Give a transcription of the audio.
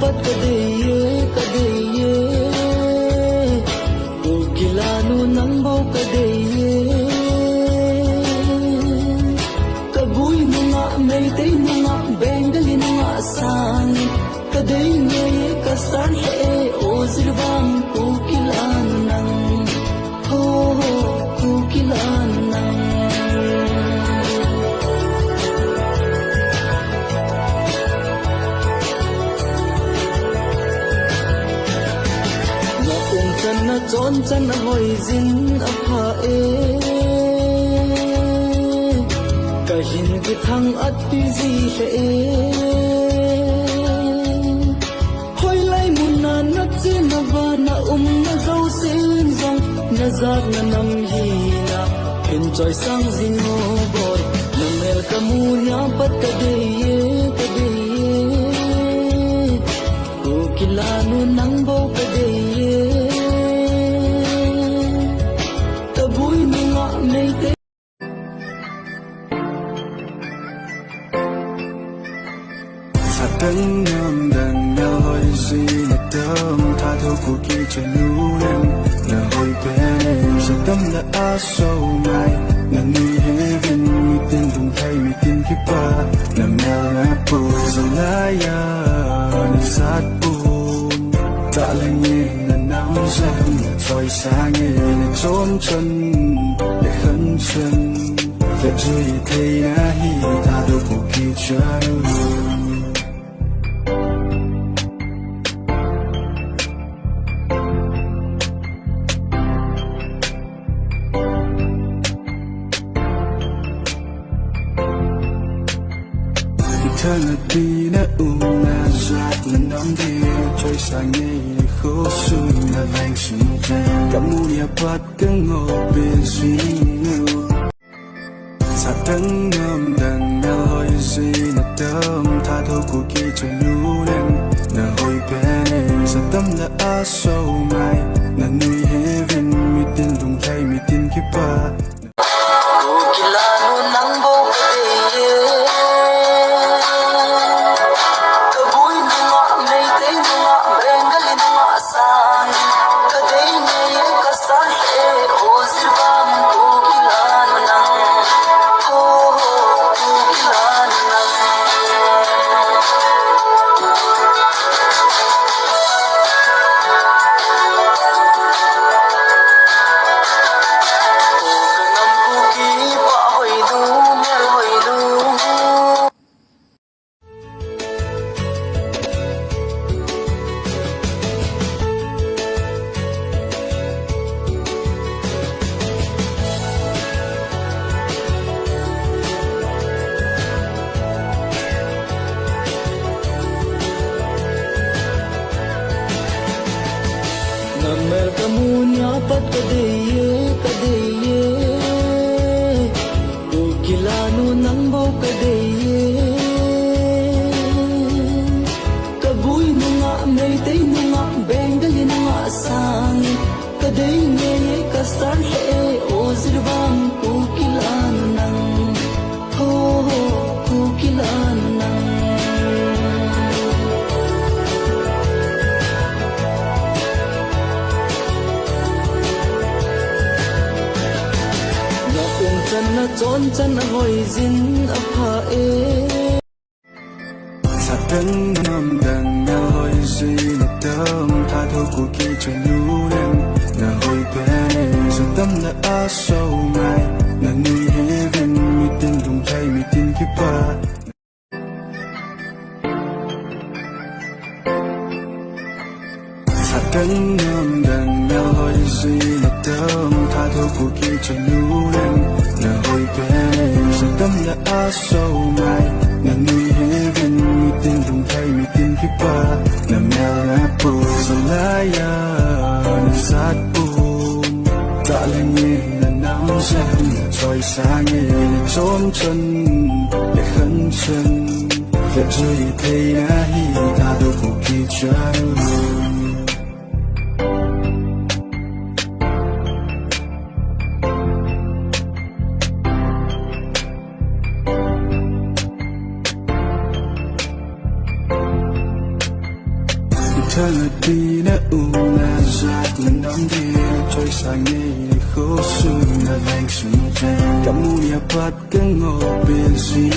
pat kadeye Ukilano nang baw kadeye Kabuy mga maytay mga Bengali mga asan Kadeye kastan o zirbang ukilan nang ukilan nang na chon chan hoi zin apha kahin ki thang at pi zi he hoi lai mun na che na va na na zo sin zong na zat na nam hi na enjoy sang zin mo boy na mel ka mu nya pat ka de o kilano nang bo ka de Tấn nam đàn nhau hồi gì là tâm tha thô của kỳ trời nụ lên là hồi bé giờ tâm là á sâu mai là người hết viên mi tên vùng thay mi tên khi ba là mèo ngáp bù rồi lá ya là sát bù tạ là nhẹ là nắng giang là trôi sáng nghe là trốn chân để khấn chân về dưới thấy na hi tha thô của kỳ trời Eternity na una giọt là nắm đi trôi sang ngày khổ sung là vàng sinh ra kamu ya pat kang ngô bên suy ngưu sa tấn nam đàn mèo hồi gì là tâm tha thô của kỳ trời nụ lên là hồi bé sa tâm là á sâu mai là nuôi hết viên mi tin vùng thay mi tin kiếp ba Ukilano nang baw kadeye Namel kamu nya pat kadeye Ukilano nang baw kadeye Kabuy mga maytay mga Bengali mga asan Kadeye kastan he o zirbang ukilan nang ukilan nang na chon chan hoi zin apha sa tấn nam đàn nhau hồi gì là tâm tha thô của kỳ trời nụ lên là hồi bé giờ tâm là á sâu mai là nuôi hết viên mi tên vùng thay mi tin kiếp ba sa tấn nam đàn nhau hồi gì là tâm tha thô của kỳ trời nụ lên là hồi bé giờ tâm là á sâu mai là nuôi hết viên mi tên vùng thay mi tin kiếp ba là mèo ngáp bù rồi lá ya là sát bù tạ là nhẹ là nắng giang là trôi sáng nghe là trốn chân để khấn chân về dưới thấy na hi ta đâu có kỳ trời eternity na umazat na namdir choy sangi khosu na vang sum kamu ya pat kang opin si